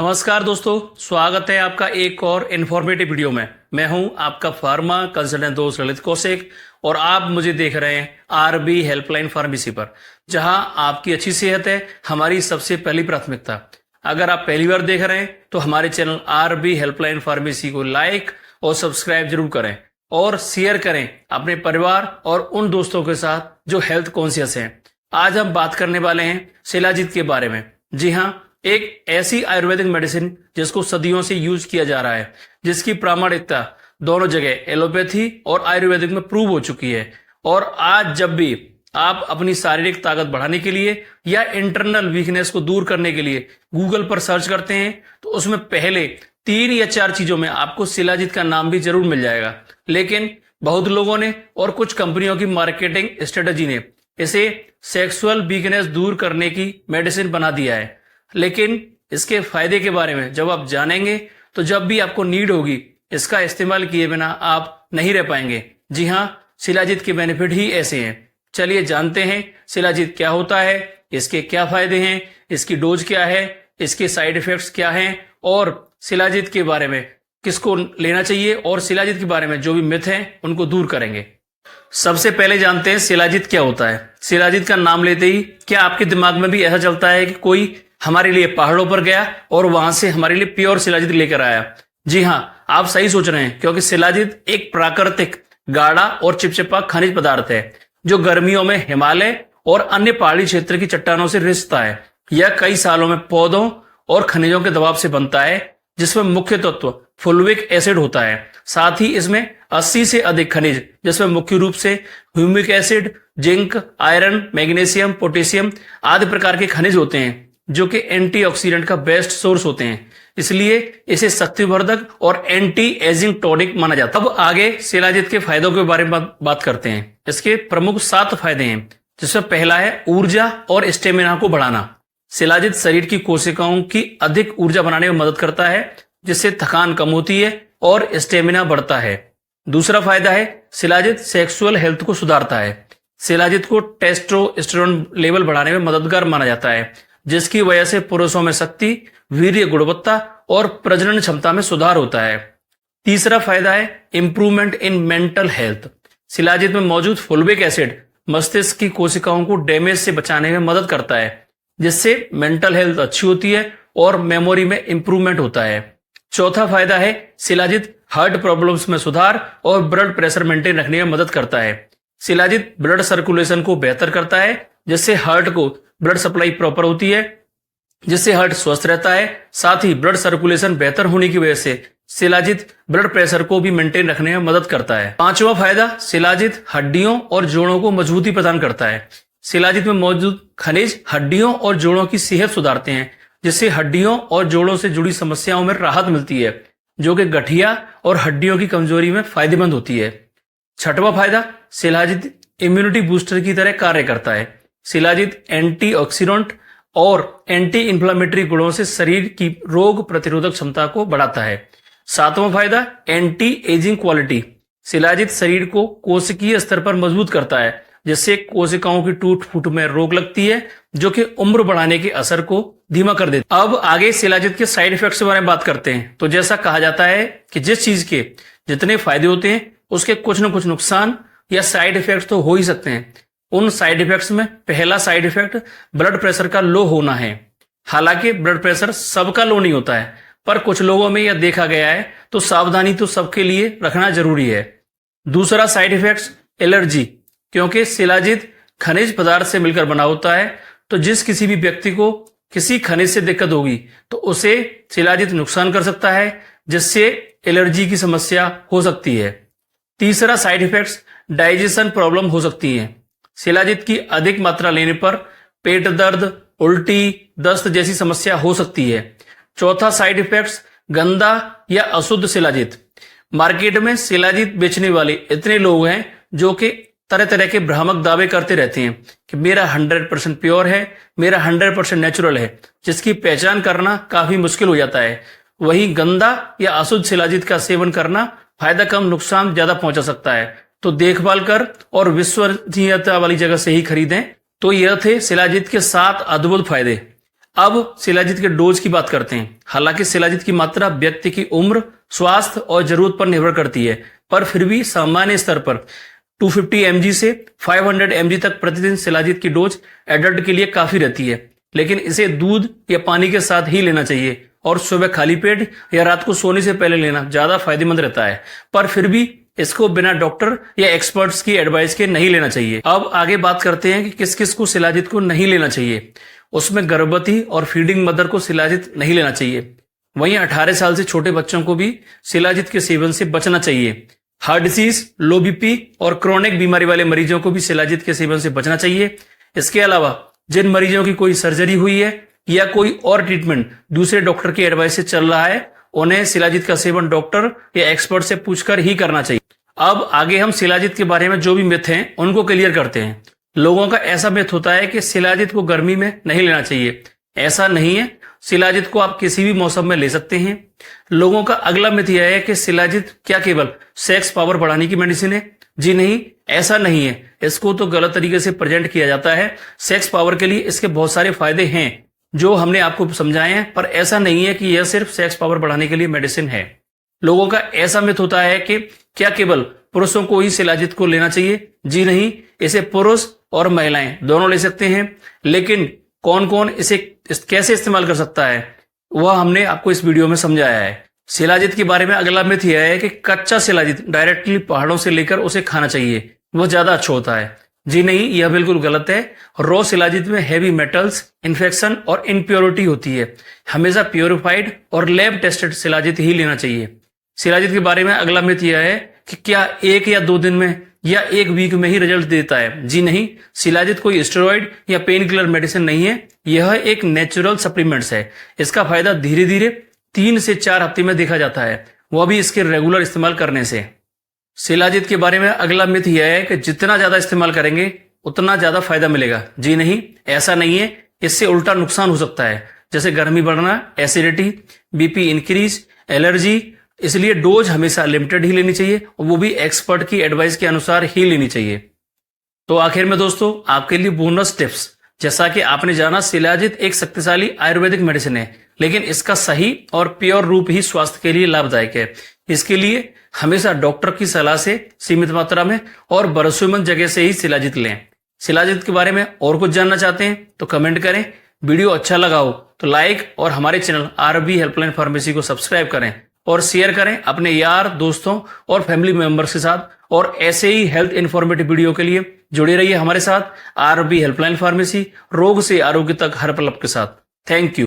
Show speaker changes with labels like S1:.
S1: नमस्कार दोस्तों, स्वागत है आपका एक और इन्फॉर्मेटिव वीडियो में। मैं हूं आपका फार्मा कंसल्टेंट दोस्त ललित कौशिक और आप मुझे देख रहे हैं आरबी हेल्पलाइन फार्मेसी पर, जहां आपकी अच्छी सेहत है हमारी सबसे पहली प्राथमिकता। अगर आप पहली बार देख रहे हैं तो हमारे चैनल आरबी हेल्पलाइन फार्मेसी को लाइक और सब्सक्राइब जरूर करें और शेयर करें अपने परिवार और उन दोस्तों के साथ जो हेल्थ कॉन्शियस हैं। आज हम बात करने वाले हैं शिलाजीत के बारे में। जी हाँ, एक ऐसी आयुर्वेदिक मेडिसिन जिसको सदियों से यूज किया जा रहा है, जिसकी प्रामाणिकता दोनों जगह एलोपैथी और आयुर्वेदिक में प्रूव हो चुकी है। और आज जब भी आप अपनी शारीरिक ताकत बढ़ाने के लिए या इंटरनल वीकनेस को दूर करने के लिए गूगल पर सर्च करते हैं तो उसमें पहले 3 या 4 चीजों में आपको शिलाजीत का नाम भी जरूर मिल जाएगा। लेकिन बहुत लोगों ने और कुछ कंपनियों की मार्केटिंग स्ट्रेटजी ने इसे सेक्सुअल वीकनेस दूर करने की मेडिसिन बना दिया है। लेकिन इसके फायदे के बारे में जब आप जानेंगे तो जब भी आपको नीड होगी इसका इस्तेमाल किए बिना आप नहीं रह पाएंगे। जी हाँ, शिलाजीत के बेनिफिट ही ऐसे हैं। चलिए जानते हैं शिलाजीत क्या होता है, इसके क्या फायदे हैं, इसकी डोज क्या है, इसके साइड इफेक्ट्स क्या हैं और शिलाजीत के बारे में किसको लेना चाहिए और शिलाजीत के बारे में जो भी मिथ हैं उनको दूर करेंगे। सबसे पहले जानते हैं शिलाजीत क्या होता है। शिलाजीत का नाम लेते ही क्या आपके दिमाग में भी ऐसा चलता है कि कोई हमारे लिए पहाड़ों पर गया और वहां से हमारे लिए प्योर शिलाजीत लेकर आया? जी हाँ, आप सही सोच रहे हैं, क्योंकि शिलाजीत एक प्राकृतिक गाढ़ा और चिपचिपा खनिज पदार्थ है जो गर्मियों में हिमालय और अन्य पहाड़ी क्षेत्र की चट्टानों से रिसता है। यह कई सालों में पौधों और खनिजों के दबाव से बनता है, जिसमें मुख्य तत्व फुल्विक एसिड होता है। साथ ही इसमें 80 से अधिक खनिज, जिसमें मुख्य रूप से humic acid, zinc, iron, magnesium, potassium आदि प्रकार के खनिज होते हैं, जो कि एंटीऑक्सीडेंट का बेस्ट सोर्स होते हैं। इसलिए इसे शक्तिवर्धक और एंटी एजिंग टॉनिक माना जाता है। अब आगे शिलाजीत के फायदों के बारे में बात करते हैं। इसके प्रमुख 7 फायदे हैं, जिसमें पहला है ऊर्जा और स्टेमिना को बढ़ाना। शिलाजीत शरीर की कोशिकाओं की अधिक ऊर्जा बनाने में मदद करता है, जिससे थकान कम होती है और स्टेमिना बढ़ता है। दूसरा फायदा है शिलाजीत सेक्सुअल हेल्थ को सुधारता है। शिलाजीत को टेस्टोस्टेरोन लेवल बढ़ाने में मददगार माना जाता है, जिसकी वजह से पुरुषों में शक्ति, वीर्य गुणवत्ता और प्रजनन क्षमता में सुधार होता है। तीसरा फायदा है improvement in mental health. Shilajit में मौजूद फुल्विक एसिड मस्तिष्क की कोशिकाओं को डैमेज से बचाने में मदद करता है, जिससे मेंटल हेल्थ अच्छी होती है और मेमोरी में इंप्रूवमेंट होता है। चौथा फायदा है शिलाजीत हार्ट प्रॉब्लम्स में सुधार और ब्लड प्रेशर मेंटेन रखने में मदद करता है। शिलाजीत ब्लड सर्कुलेशन को बेहतर करता है, जिससे हार्ट को ब्लड सप्लाई प्रॉपर होती है, जिससे हार्ट स्वस्थ रहता है। साथ ही ब्लड सर्कुलेशन बेहतर होने की वजह से शिलाजीत ब्लड प्रेशर को भी मेंटेन रखने में मदद करता है। पांचवा फायदा शिलाजीत हड्डियों और जोड़ों को मजबूती प्रदान करता है। शिलाजीत में मौजूद खनिज हड्डियों और जोड़ों की सेहत सुधारते हैं, जिससे हड्डियों और जोड़ों से जुड़ी समस्याओं में राहत मिलती है, जो कि गठिया और हड्डियों की कमजोरी में फायदेमंद होती है। छठवां फायदा शिलाजीत इम्यूनिटी बूस्टर की तरह कार्य करता है। शिलाजीत एंटीऑक्सीडेंट और एंटी इंफ्लेमेटरी गुणों से शरीर की रोग प्रतिरोधक क्षमता को बढ़ाता है। सातवां फायदा एंटी एजिंग क्वालिटी। शिलाजीत शरीर को कोशिकीय स्तर पर मजबूत करता है, जिससे कोशिकाओं की टूट फूट में रोक लगती है, जो कि उम्र बढ़ाने के असर को धीमा कर देती है। अब आगे शिलाजीत के साइड इफेक्ट्स के बारे में बात करते हैं। तो जैसा कहा जाता है कि जिस चीज के जितने फायदे होते हैं उसके कुछ न कुछ नुकसान या साइड इफेक्ट्स तो हो ही सकते हैं। उन साइड इफेक्ट्स में पहला साइड इफेक्ट ब्लड प्रेशर का लो होना है। हालांकि ब्लड प्रेशर सबका लो नहीं होता है, पर कुछ लोगों में यह देखा गया है, तो सावधानी तो सबके लिए रखना जरूरी है। दूसरा साइड इफेक्ट्स एलर्जी, क्योंकि शिलाजीत खनिज पदार्थ से मिलकर बना होता है, तो जिस किसी भी व्यक्ति को किसी खनिज से दिक्कत होगी तो उसे शिलाजीत नुकसान कर सकता है, जिससे एलर्जी की समस्या हो सकती है। तीसरा साइड इफेक्ट्स डाइजेशन प्रॉब्लम हो सकती है। शिलाजीत की अधिक मात्रा लेने पर पेट दर्द, उल्टी, दस्त जैसी समस्या हो सकती है। चौथा साइड इफेक्ट्स गंदा या अशुद्ध शिलाजीत। मार्केट में शिलाजीत बेचने वाले इतने लोग हैं जो कि तरह तरह के भ्रामक दावे करते रहते हैं कि मेरा 100% प्योर है, मेरा 100% नेचुरल है, जिसकी पहचान करना काफी मुश्किल हो जाता है। वहीं गंदा या अशुद्ध शिलाजीत का सेवन करना फायदा कम नुकसान ज्यादा पहुंचा सकता है। तो देखभाल कर और विश्वसनीयता वाली जगह से ही खरीदें। तो यह थे शिलाजीत के 7 अद्भुत फायदे। अब शिलाजीत के डोज की बात करते हैं। हालांकि शिलाजीत की मात्रा व्यक्ति की उम्र, स्वास्थ्य और जरूरत पर निर्भर करती है, पर फिर भी सामान्य स्तर पर 250 mg से 500 mg तक प्रतिदिन शिलाजीत की डोज एडल्ट के लिए काफी रहती है। लेकिन इसे दूध या पानी के साथ ही लेना चाहिए और सुबह खाली पेट या रात को सोने से पहले लेना ज्यादा फायदेमंद रहता है। पर फिर भी इसको बिना डॉक्टर या एक्सपर्ट्स की एडवाइस के नहीं लेना चाहिए। अब आगे बात करते हैं कि किस किस को शिलाजीत को नहीं लेना चाहिए। उसमें गर्भवती और फीडिंग मदर को शिलाजीत नहीं लेना चाहिए। वहीं 18 साल से छोटे बच्चों को भी शिलाजीत के सेवन से बचना चाहिए। हार्ट डिसीज, लो बीपी और क्रोनिक बीमारी वाले मरीजों को भी शिलाजीत के सेवन से बचना चाहिए। इसके अलावा जिन मरीजों की कोई सर्जरी हुई है या कोई और ट्रीटमेंट दूसरे डॉक्टर की एडवाइस से चल रहा है, उन्हें शिलाजीत का सेवन डॉक्टर या एक्सपर्ट से पूछकर ही करना चाहिए। अब आगे हम शिलाजीत के बारे में जो भी मिथ हैं उनको क्लियर करते हैं। लोगों का ऐसा मिथ होता है कि शिलाजीत को गर्मी में नहीं लेना चाहिए। ऐसा नहीं है, शिलाजीत को आप किसी भी मौसम में ले सकते हैं। लोगों का अगला मिथ यह है कि शिलाजीत क्या केवल सेक्स पावर बढ़ाने की मेडिसिन है। जी नहीं, ऐसा नहीं है। इसको तो गलत तरीके से प्रेजेंट किया जाता है। सेक्स पावर के लिए इसके बहुत सारे फायदे हैं जो हमने आपको समझाए हैं, पर ऐसा नहीं है कि यह सिर्फ सेक्स पावर बढ़ाने के लिए मेडिसिन है। लोगों का ऐसा मिथ होता है कि क्या केवल पुरुषों को ही शिलाजीत को लेना चाहिए। जी नहीं, इसे पुरुष और महिलाएं दोनों ले सकते हैं। लेकिन कौन कौन इसे कैसे इस्तेमाल कर सकता है वह हमने आपको इस वीडियो में समझाया है। शिलाजीत के बारे में अगला मिथ यह है कि कच्चा शिलाजीत डायरेक्टली पहाड़ों से लेकर उसे खाना चाहिए, वह ज्यादा अच्छा होता है। जी नहीं, यह बिल्कुल गलत है। रॉ शिलाजीत में हैवी मेटल्स, इन्फेक्शन और इनप्योरिटी होती है। हमेशा प्योरिफाइड और लैब टेस्टेड शिलाजीत ही लेना चाहिए। शिलाजीत के बारे में अगला मिथ यह है कि क्या 1 या 2 दिन में या 1 वीक में ही रिजल्ट देता है। जी नहीं, शिलाजीत कोई स्टेरॉइड या पेन किलर मेडिसिन नहीं है। यह एक नेचुरल सप्लीमेंट्स है। इसका फायदा धीरे धीरे 3 से 4 हफ्ते में देखा जाता है, वह भी इसके रेगुलर इस्तेमाल करने से। शिलाजीत के बारे में अगला मिथ यह है कि जितना ज्यादा इस्तेमाल करेंगे उतना ज्यादा फायदा मिलेगा। जी नहीं, ऐसा नहीं है। इससे उल्टा नुकसान हो सकता है, जैसे गर्मी बढ़ना, एसिडिटी, बीपी इंक्रीज, एलर्जी। इसलिए डोज हमेशा लिमिटेड ही लेनी चाहिए और वो भी एक्सपर्ट की एडवाइस के अनुसार ही लेनी चाहिए। तो आखिर में दोस्तों आपके लिए बोनस टिप्स। जैसा कि आपने जाना, शिलाजीत एक शक्तिशाली आयुर्वेदिक मेडिसिन है, लेकिन इसका सही और प्योर रूप ही स्वास्थ्य के लिए लाभदायक है। इसके लिए हमेशा डॉक्टर की सलाह से सीमित मात्रा में और भरोसेमंद जगह से ही शिलाजीत लें। शिलाजीत के बारे में और कुछ जानना चाहते हैं तो कमेंट करें। वीडियो अच्छा लगा हो तो लाइक और हमारे चैनल आरबी हेल्पलाइन फार्मेसी को सब्सक्राइब करें और शेयर करें अपने यार, दोस्तों और फैमिली मेंबर्स के साथ। और ऐसे ही हेल्थ इन्फॉर्मेटिव वीडियो के लिए जुड़े रहिए हमारे साथ। आरबी हेल्पलाइन फार्मेसी, रोग से आरोग्य तक हर पल के साथ। Thank you.